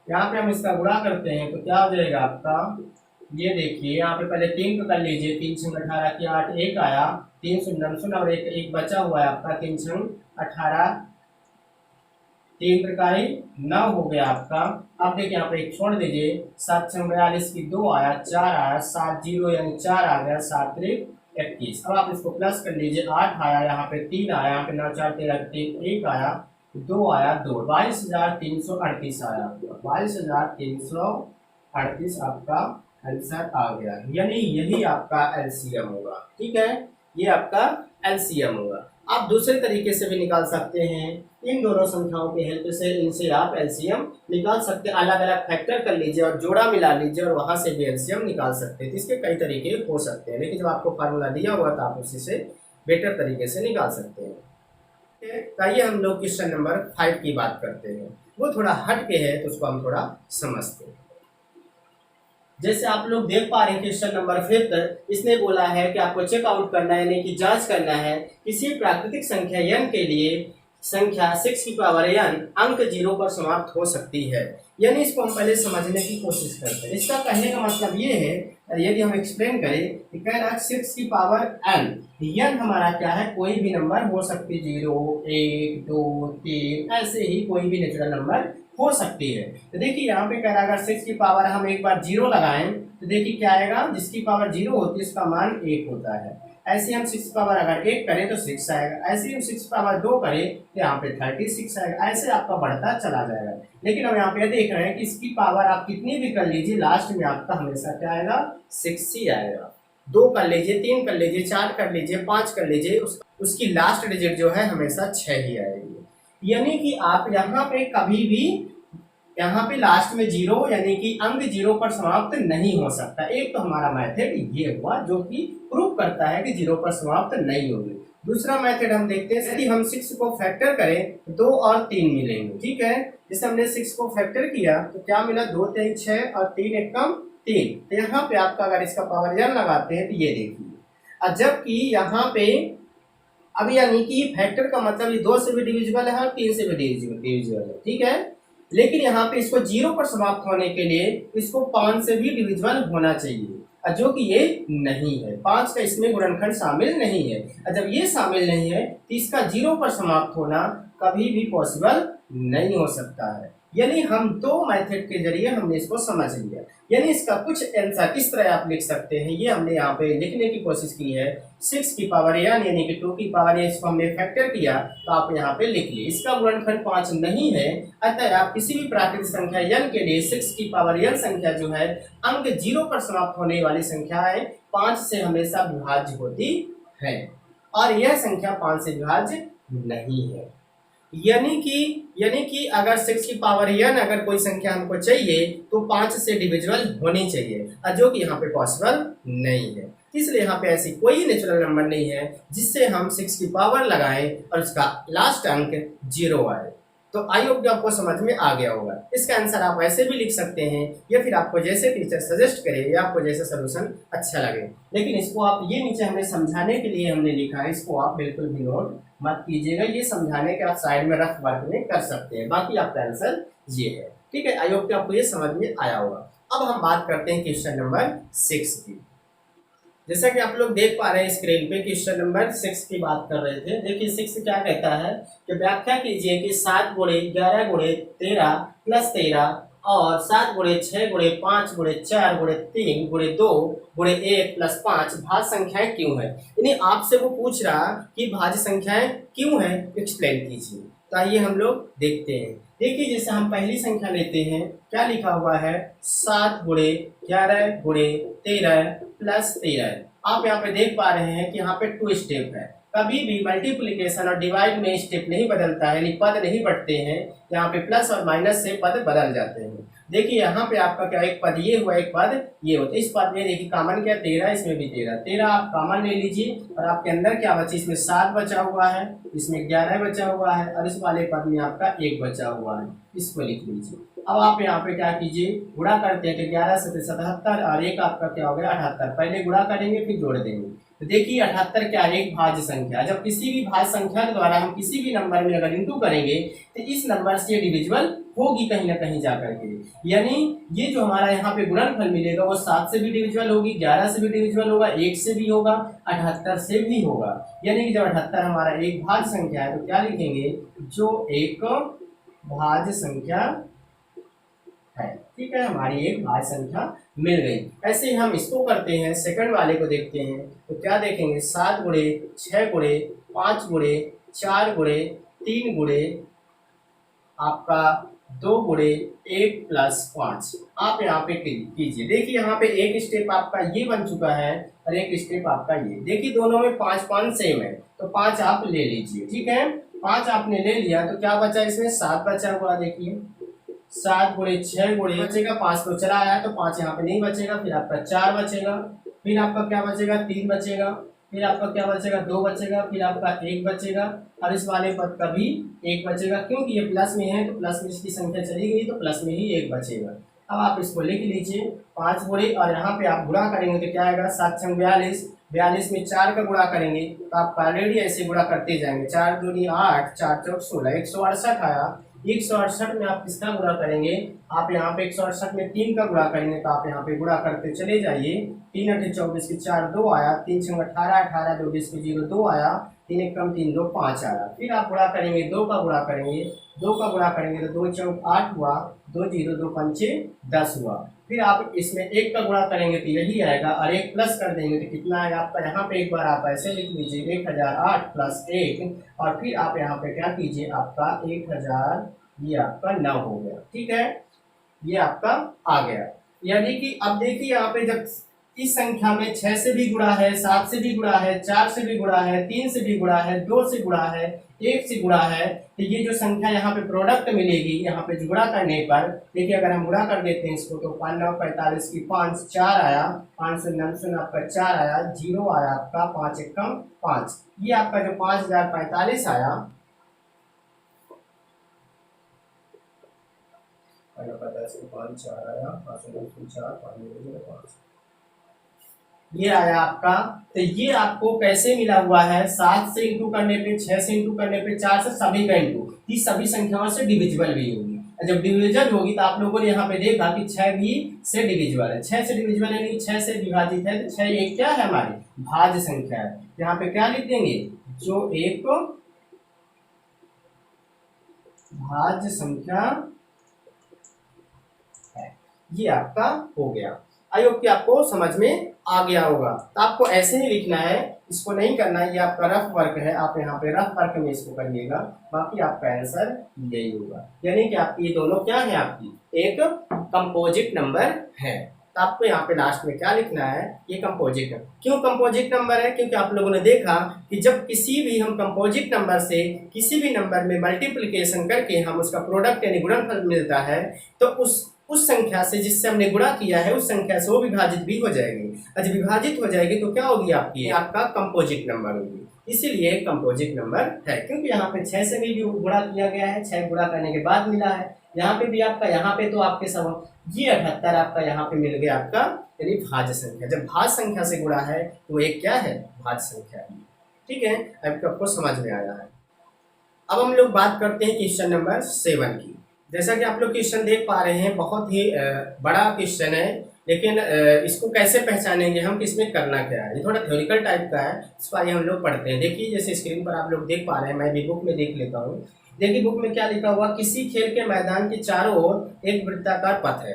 यहाँ पे हम इसका गुणा करते हैं तो क्या हो जाएगा आपका, ये देखिए यहाँ पे पहले 3 को कर लीजिए, 3 छंग 18 की 8, 1 आया, 3 शून्य शून्य और एक बचा हुआ है आपका, 3 छंग 18, 3 प्रकारी 9 हो गया आपका। अब देखिए यहाँ पे एक छोड़ दीजिए, 7 छंग 42 की 2 आया, 4 आया, 7 0 यानी 4 आ गया, 7 त्रिक 21। अब आप इसको प्लस कर लीजिए, 8 आया, यहाँ पे 3 आया, यहाँ पे 9 4 13 3 1 आया, 2 आया, 2 22,338 आया, 22,338 आपका आंसर आ गया, यानी यही आपका एलसीएम होगा, ठीक है, ये आपका एलसीएम होगा। आप दूसरे तरीके से भी निकाल सकते हैं, इन दोनों संख्याओं की हेल्प से इनसे आप एलसीएम निकाल सकते हैं। अलग अलग फैक्टर कर लीजिए और जोड़ा मिला लीजिए और वहां से भी एलसीएम निकाल सकते हैं। तो इसके कई तरीके हो सकते हैं, लेकिन जब आपको फार्मूला दिया हुआ तो आप उसी से बेटर तरीके से निकाल सकते हैं। आइए हम लोग क्वेश्चन नंबर 5 की बात करते हैं। वो थोड़ा हट के है तो उसको हम थोड़ा समझते हैं। जैसे आप लोग देख पा रहे हैं क्वेश्चन नंबर 5, इसने बोला है कि आपको चेकआउट करना है, यानी कि जांच करना है किसी प्राकृतिक संख्या n के लिए संख्या 6 की पावर n अंक 0 पर समाप्त हो सकती है। यानी इसको हम पहले समझने की कोशिश करते हैं। इसका कहने का मतलब ये है, यदि हम एक्सप्लेन करें कि कह रहा है 6 की पावर n हमारा क्या है, कोई भी नंबर हो सकती है, 0 1 2 3 ऐसे ही कोई भी नेचुरल नंबर हो सकती है। तो देखिए यहाँ पे कह रहा है अगर 6 की पावर हम एक बार 0 लगाएं तो देखिए क्या आएगा, जिसकी पावर 0 होती है उसका मान 1 होता है। ऐसे हम 6 पावर अगर 1 करें तो 6 आएगा, ऐसे हम 6 पावर 2 करें तो यहाँ पे 36 आएगा। ऐसे आपका बढ़ता चला जाएगा। लेकिन हम यहाँ पे देख रहे हैं कि इसकी पावर आप कितनी भी कर लीजिए, लास्ट में आपका हमेशा क्या आएगा, 6 ही आएगा। 2 कर लीजिए, 3 कर लीजिए, 4 कर लीजिए, 5 कर लीजिए, उसकी लास्ट डिजिट जो है हमेशा 6 ही आएगी। यानी कि आप यहाँ पे कभी भी यहाँ पे लास्ट में 0 यानी कि अंक 0 पर समाप्त नहीं हो सकता। एक तो हमारा मेथड ये हुआ जो कि प्रूव करता है कि 0 पर समाप्त नहीं होगी। दूसरा मेथड हम देखते हैं, यदि हम 6 को फैक्टर करें 2 और 3 मिलेंगे। ठीक है, जैसे हमने 6 को फैक्टर किया तो क्या मिला, 2 3 6 और 3 1 कम 3। तो यहाँ पे आपका अगर इसका पावर n लगाते हैं तो ये देखिए, और जबकि यहाँ पे अब यानी कि फैक्टर का मतलब ये 2 से भी डिविजिबल है और 3 से भी डिविजिबल है। ठीक है, लेकिन यहाँ पे इसको 0 पर समाप्त होने के लिए इसको 5 से भी डिविजिबल होना चाहिए, जो कि ये नहीं है। 5 का इसमें गुणनखंड शामिल नहीं है, और जब ये शामिल नहीं है तो इसका 0 पर समाप्त होना कभी भी पॉसिबल नहीं हो सकता है। यानी हम 2 मेथड के जरिए हमने इसको समझ लिया। यानी इसका कुछ आंसर इस तरह आप लिख सकते हैं, ये हमने यहाँ पे लिखने की कोशिश की है। 6 की पावर n यानी कि 2 की पावर n, इसको हमने फैक्टर किया तो आप यहाँ पे लिख लिए। इसका गुणनखंड 5 नहीं है, अतः आप किसी भी प्राकृतिक संख्या n के लिए 6 की पावर n संख्या जो है अंक 0 पर समाप्त होने वाली संख्या है, 5 से हमेशा विभाज्य होती है, और यह संख्या 5 से विभाज्य नहीं है। यानी कि अगर 6 की पावर n अगर कोई संख्या हमको चाहिए तो 5 से डिविजिबल होनी चाहिए, जो कि यहाँ पे पॉसिबल नहीं है। इसलिए यहाँ पे ऐसी कोई नेचुरल नंबर नहीं है जिससे हम 6 की पावर लगाएं और उसका लास्ट अंक 0 आए। तो आई होप कि आपको समझ में आ गया होगा। इसका आंसर आप ऐसे भी लिख सकते हैं, या फिर आपको जैसे टीचर सजेस्ट करे या आपको जैसे सोल्यूशन अच्छा लगे। लेकिन इसको आप ये नीचे हमने समझाने के लिए हमने लिखा है, इसको आप बिल्कुल भी नोट मत कीजिएगा। ये समझाने के आप साइड में रफ वर्क में कर सकते हैं, बाकी आपका आंसर ये है। ठीक है, आई होप कि आपको ये समझ में आया होगा। अब हम बात करते हैं क्वेश्चन नंबर 6 की। जैसा कि आप लोग देख पा रहे हैं स्क्रीन पे, क्वेश्चन नंबर 6 की बात कर रहे थे। देखिए 6 क्या कहता है कि व्याख्या कीजिए कि 7 गुणे 11 गुणे 13 प्लस 13 और 7 गुणे 6 गुणे 5 गुणे 4 गुणे 3 गुणे 2 गुणे 1 प्लस 5 भाज्य संख्याएं क्यों है। यानी आपसे वो पूछ रहा कि भाज्य संख्याएं क्यों है, एक्सप्लेन कीजिए। तो आइए हम लोग देखते हैं। देखिए जैसे हम पहली संख्या लेते हैं, क्या लिखा हुआ है, 7 गुणे 11 गुणे 13 प्लस 13। आप यहाँ पे देख पा रहे हैं कि यहाँ पे 2 स्टेप है। कभी भी मल्टीप्लिकेशन और डिवाइड में स्टेप नहीं बदलता है, पद नहीं बढ़ते हैं। यहाँ पे प्लस और माइनस से पद बदल जाते हैं। देखिए यहाँ पे आपका क्या, एक पद ये हुआ, एक पद ये होता है। इस पद में देखिए कॉमन क्या, 13, इसमें भी 13 आप कॉमन ले लीजिए, और आपके अंदर क्या बचे, इसमें 7 बचा हुआ है, इसमें 11 बचा हुआ है, और इस वाले पद में आपका 1 बचा हुआ है, इसको लिख लीजिए। अब आप यहाँ पे क्या कीजिए, गुणा करते हैं तो 11 से 77 और 1 आपका क्या हो गया 78। पहले गुणा करेंगे फिर जोड़ देंगे। तो देखिए 78 क्या, एक भाज्य संख्या। जब किसी भी भाज्य संख्या के द्वारा हम किसी भी नंबर में अगर इंटू करेंगे तो इस नंबर से डिविजिबल होगी कहीं ना कहीं जाकर के। यानी ये जो हमारा यहाँ पे गुणनफल मिलेगा वो 7 से भी डिविजिबल होगी, 11 से भी डिविजिबल होगा, 1 से भी होगा, 78 से भी होगा। यानी कि जब 78 हमारा एक भाज्य संख्या है तो क्या लिखेंगे, जो एक भाज्य संख्या है। ठीक है, हमारी एक भाज्य संख्या मिल गई। ऐसे ही हम इसको करते हैं, सेकंड वाले को देखते हैं। तो क्या देखेंगे, 7 गुणे 6 गुणे 5 गुणे 4 गुणे 3 गुणे आपका 2 गुणे 1 प्लस 5। आप यहाँ पे कीजिए। देखिए यहाँ पे एक स्टेप आपका ये बन चुका है और एक स्टेप आपका ये। देखिए दोनों में 5 सेम है, तो 5 आप ले लीजिए। ठीक है, 5 आपने ले लिया तो क्या बचा, इसमें 7 बचा हुआ। देखिए 7 गुणे 6 गुणे बचेगा, 5 तो चला आया तो 5 यहाँ पे नहीं बचेगा, फिर आपका 4 बचेगा, फिर आपका क्या बचेगा, 3 बचेगा, फिर आपका क्या बचेगा, 2 बचेगा, फिर आपका 1 बचेगा, और इस वाले पद का भी 1 बचेगा। क्योंकि ये प्लस में है तो प्लस में इसकी संख्या चली गई तो प्लस में ही 1 बचेगा। अब आप इसको लिख लीजिए 5 गुणे, और यहाँ पे आप गुणा करेंगे तो क्या आएगा, 7 छंग 42, 42 में 4 का गुणा करेंगे तो आप ऑलरेडी ऐसे गुणा करते जाएंगे। 4 दूनी 8, 4 चौक 16, 168 आया। 168 में आप किसका गुणा करेंगे, आप यहाँ पे 168 में 3 का गुणा करेंगे, तो आप यहाँ पे गुणा करते चले जाइए। 3 8 24 की 4 2 आया, 3 6 18, 18 2 20 की 0 2 आया, 3 एक कम 3, 2 5 आया। फिर आप गुणा करेंगे, 2 का गुणा करेंगे, 2 का गुणा करेंगे तो 2 चौक 8 हुआ, 2 0 2 पंचे 10 हुआ। फिर आप इसमें 1 का गुणा करेंगे तो यही आएगा, और 1 प्लस कर देंगे तो कितना आएगा आपका। यहाँ पे एक बार आप ऐसे लिख लीजिए 1008 प्लस 1, और फिर आप यहाँ पे क्या कीजिए, आपका 1000 ये आपका 9 हो गया। ठीक है, ये आपका आ गया। यानी कि अब देखिए यहाँ पे जब इस संख्या में 6 से भी गुणा है, 7 से भी गुणा है, 4 से भी गुणा है, 3 से भी गुणा है, 2 से गुणा है, 1 से गुणा है, तो ये जो संख्या यहाँ पे प्रोडक्ट मिलेगी यहाँ पे गुणा करने पर, देखिए अगर हम गुणा कर देते हैं इसको तो 5 9 45 की 5 4 आया, 5 से 9 से आपका 4 आया, 0 आया आपका, 5 एक कम 5, ये आपका जो 5045 आया, 5 4 आया, 5 9 4 5 ये आया आपका। तो ये आपको कैसे मिला हुआ है, 7 से इंटू करने पे, 6 से इंटू करने पे, 4 से, सभी का इंटू, ये सभी संख्याओं से डिविजिबल भी होगी। जब डिविजिबल होगी तो आप लोगों ने यहाँ पे देखा कि 6 भी से डिविजिबल है, 6 से डिविजिबल यानी 6 से विभाजित है, तो 6 एक क्या है हमारी भाज्य संख्या है। यहाँ पे क्या लिख देंगे, जो एक भाज्य संख्या है, ये आपका हो गया। आई होप कि आपको समझ में आ गया होगा। तो आपको ऐसे ही लिखना है, इसको नहीं करना है, ये आपका रफ वर्क है, आप यहाँ पे रफ वर्क में इसको करिएगा, बाकी आपका आंसर यही होगा। यानी कि आपकी ये दोनों क्या है, आपकी एक कंपोजिट नंबर है। तो आपको यहाँ पे लास्ट में क्या लिखना है, ये कंपोजिट है। क्यों कंपोजिट नंबर है, क्योंकि आप लोगों ने देखा कि जब किसी भी हम कंपोजिट नंबर से किसी भी नंबर में मल्टीप्लिकेशन करके हम उसका प्रोडक्ट यानी गुणनफल मिलता है, तो उस संख्या से जिससे हमने गुणा किया है उस संख्या से वो विभाजित भी हो जाएगी। जब विभाजित हो जाएगी तो क्या होगी आपकी, आपका कंपोजिट नंबर होगी। इसीलिए कंपोजिट नंबर है, क्योंकि यहाँ पे 6 से भी गुणा किया गया है, 6 गुणा करने के बाद मिला है। यहाँ पे भी आपका, यहाँ पे तो आपके सब ये 78 आपका यहाँ पे मिल गया आपका, यानी भाज्य संख्या। जब भाज्य संख्या से गुणा है तो एक क्या है, भाज्य संख्या है। ठीक है, अब आपको समझ में आया है। अब हम लोग बात करते हैं क्वेश्चन नंबर 7 की। जैसा कि आप लोग क्वेश्चन देख पा रहे हैं, बहुत ही बड़ा क्वेश्चन है, लेकिन इसको कैसे पहचानेंगे हम, किसमें करना क्या है, ये थोड़ा थ्योरिकल टाइप का है, इसको आइए हम लोग पढ़ते हैं। देखिए जैसे स्क्रीन पर आप लोग देख पा रहे हैं, मैं भी बुक में देख लेता हूँ। देखिए बुक में क्या लिखा हुआ, किसी खेल के मैदान के चारों ओर एक वृत्ताकार पथ है।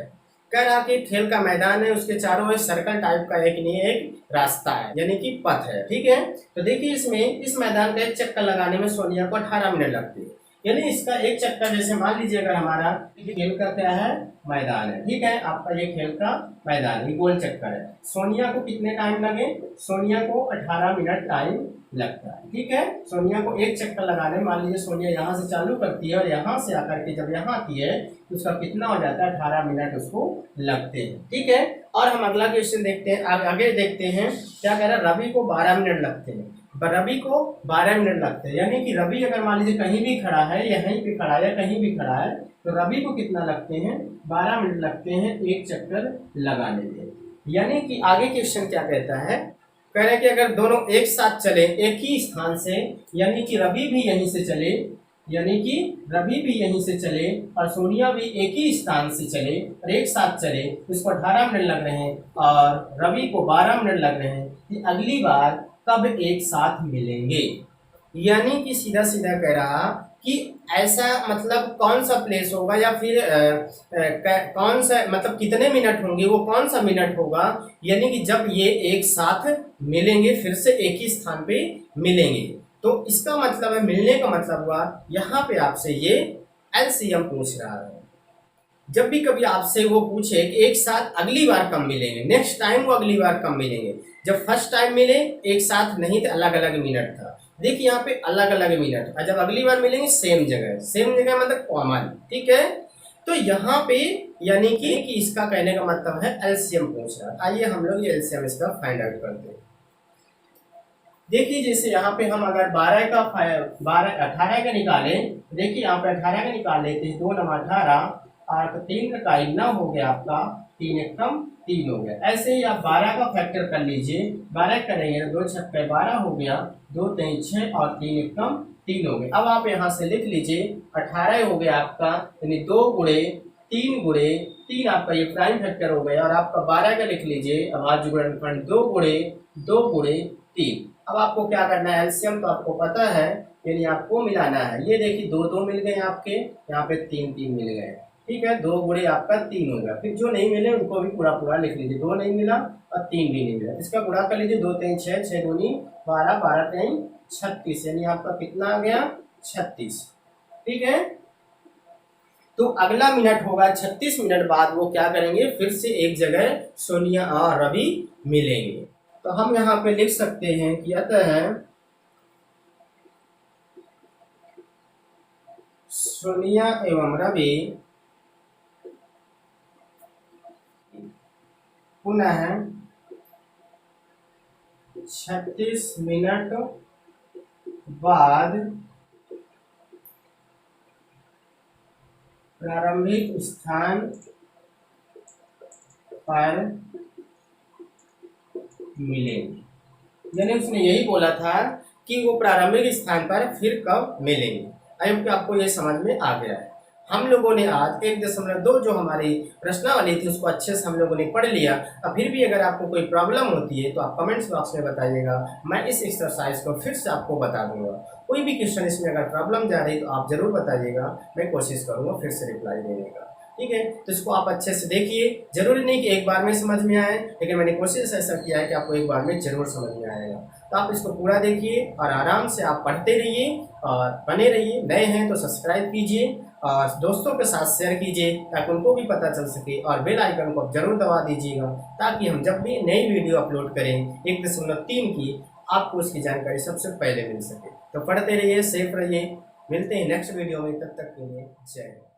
कह रहा कि खेल का मैदान है, उसके चारों ओर सर्कल टाइप का एक रास्ता है, यानी कि पथ है। ठीक है, तो देखिए इसमें इस मैदान का एक चक्कर लगाने में सोनिया को 18 मिनट लगते हैं। यानी इसका एक चक्कर, जैसे मान लीजिए अगर हमारा खेल का क्या है, मैदान है, ठीक है, आपका ये खेल का मैदान, ये गोल चक्कर है, सोनिया को कितने टाइम लगे, सोनिया को 18 मिनट टाइम लगता है। ठीक है, सोनिया को एक चक्कर लगाने में, मान लीजिए सोनिया यहाँ से चालू करती है और यहाँ से आकर के जब यहाँ आती है तो उसका कितना हो जाता है, 18 मिनट उसको लगते हैं। ठीक है, और हम अगला क्वेश्चन देखते हैं, आगे देखते हैं क्या कह रहा है, रवि को 12 मिनट लगते हैं। रवि को 12 मिनट लगते हैं, यानी कि रवि अगर मान लीजिए कहीं भी खड़ा है, यहीं पे खड़ा है या कहीं भी खड़ा है, तो रवि को कितना लगते हैं, 12 मिनट लगते हैं एक चक्कर लगाने में। यानी कि आगे क्वेश्चन क्या कहता है, कह रहे हैं कि अगर दोनों एक साथ चले एक ही स्थान से, यानी कि रवि भी यहीं से चले, यानी कि रवि भी यहीं से चले और सोनिया भी एक ही स्थान से चले और एक साथ चले, इसको 18 मिनट लग रहे हैं और रवि को 12 मिनट लग रहे हैं, कि अगली बार कब एक साथ मिलेंगे। यानी कि सीधा सीधा कह रहा कि ऐसा मतलब कौन सा प्लेस होगा या फिर कौन सा मतलब कितने मिनट होंगे, वो कौन सा मिनट होगा, यानी कि जब ये एक साथ मिलेंगे, फिर से एक ही स्थान पे मिलेंगे। तो इसका मतलब है, मिलने का मतलब हुआ यहाँ पे आपसे ये एलसीएम पूछ रहा है। जब भी कभी आपसे वो पूछे कि एक साथ अगली बार कब मिलेंगे, नेक्स्ट टाइम वो अगली बार कब मिलेंगे, जब फर्स्ट टाइम मिले एक साथ नहीं थे, अलग अलग मिनट था, देखिए यहाँ पे अलग अलग मिनट, और जब अगली बार मिलेंगे सेम जगह मतलब कॉमन। ठीक है, तो यहाँ पे यानी कि इसका कहने का मतलब है एलसीएम पूछ रहा है। आइए हम लोग ये एलसीएम इसका फाइंड आउट करते हैं। देखिए जैसे यहाँ पे हम अगर 18 का निकालें, देखिए यहाँ पे 18 का निकाल लेते हैं, 2 9 18 और 3 का 9 हो गया आपका, 3 एक कम 3 हो गया। ऐसे ही आप 12 का फैक्टर कर लीजिए, 12 करेंगे तो 2 छक्के 12 हो गया, 2 3 6 और 3 एक कम 3 हो गए। अब आप यहाँ से लिख लीजिए 18 हो गया आपका, यानी 2 गुणे 3 आपका ये प्राइम फैक्टर हो गया, और आपका 12 का लिख लीजिए, अब आज गुणनफल 2 गुणे 3, अब आपको क्या करना है, एलसीएम तो आपको पता है, यानी आपको मिलाना है। ये देखिए 2 2 मिल गए आपके, यहाँ पे 3 3 मिल गए, ठीक है, 2 गुणे आपका 3 हो गया। फिर जो नहीं मिले उनको भी पूरा पूरा लिख लीजिए, 2 नहीं मिला और 3 भी नहीं मिला, इसका गुणा कर लीजिए, 2 3 6, 6 दूनी 12, 12 3 36, यानी आपका कितना आ गया 36, ठीक है। तो अगला मिनट होगा 36 मिनट बाद वो क्या करेंगे, फिर से एक जगह सोनिया और रवि मिलेंगे। तो हम यहाँ पे लिख सकते हैं कि अतः सोनिया एवं रवि पुनः 36 मिनट बाद प्रारंभिक स्थान पर मिलेंगे। यानी उसने यही बोला था कि वो प्रारंभिक स्थान पर फिर कब मिलेंगे। आई होप कि आपको ये समझ में आ गया है। हम लोगों ने आज 1.2 जो हमारी प्रश्नावली थी उसको अच्छे से हम लोगों ने पढ़ लिया। अब फिर भी अगर आपको कोई प्रॉब्लम होती है तो आप कमेंट्स बॉक्स में बताइएगा, मैं इस एक्सरसाइज को फिर से आपको बता दूंगा। कोई भी क्वेश्चन इसमें अगर प्रॉब्लम जा रही तो आप जरूर बताइएगा, मैं कोशिश करूँगा फिर से रिप्लाई देने का, ठीक है। तो इसको आप अच्छे से देखिए, जरूरी नहीं कि एक बार में समझ में आए, लेकिन मैंने कोशिश ऐसा किया है कि आपको एक बार में जरूर समझ में आएगा। तो आप इसको पूरा देखिए और आराम से आप पढ़ते रहिए और बने रहिए। नए हैं तो सब्सक्राइब कीजिए और दोस्तों के साथ शेयर कीजिए ताकि उनको भी पता चल सके, और बेल आइकन को जरूर दबा दीजिएगा ताकि हम जब भी नई वीडियो अपलोड करें 1.3 की, आपको उसकी जानकारी सबसे पहले मिल सके। तो पढ़ते रहिए, सेफ रहिए, मिलते हैं नेक्स्ट वीडियो में, तब तक के लिए जय हिंद।